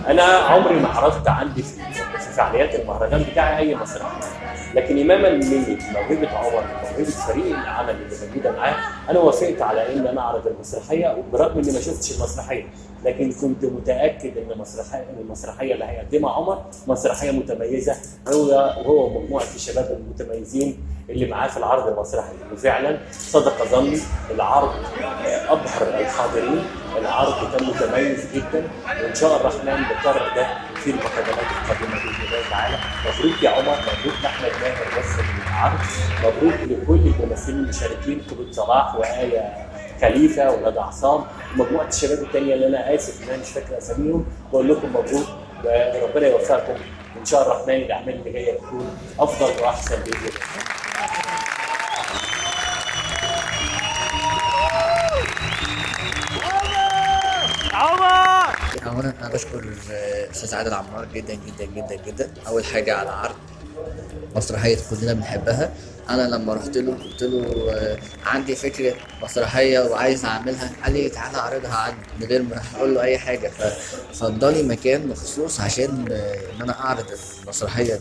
انا عمري ما عرضت عندي في فعاليات المهرجان بتاعي اي مسرحيه، لكن اماما موهبه عمر وموهبه فريق العمل اللي موجوده معاه انا وافقت على ان انا اعرض المسرحيه، وبرغم اني ما شفتش المسرحيه لكن كنت متاكد ان المسرحيه اللي هيقدمها عمر مسرحيه متميزه، وهو مجموعه الشباب المتميزين اللي معاه في العرض المسرحي. وفعلا صدق ظني، العرض ابهر الحاضرين، العرض كان متميز جدا، وان شاء الرحمن نكرر ده في المهرجانات القادمه باذن الله تعالى. مبروك يا عمر، مبروك لاحمد ماهر وصل العرض، مبروك لكل الممثلين المشاركين، خلود صلاح وآية خليفه ولاد عصام ومجموعه الشباب الثانيه اللي انا اسف ان انا مش فاكر اساميهم. بقول لكم مبروك وربنا يوفقكم، وان شاء الرحمن الاعمال اللي جايه تكون افضل واحسن باذن الله. اولا انا بشكر استاذ عادل عمار جدا جدا جدا جدا. اول حاجه على عرض مسرحيه كلنا بنحبها. انا لما رحت له قلت له عندي فكره مسرحيه وعايز اعملها، قال لي تعالى اعرضها عندي من غير ما اقول له اي حاجه، ففضلي مكان مخصوص عشان ان انا اعرض المسرحيه دي.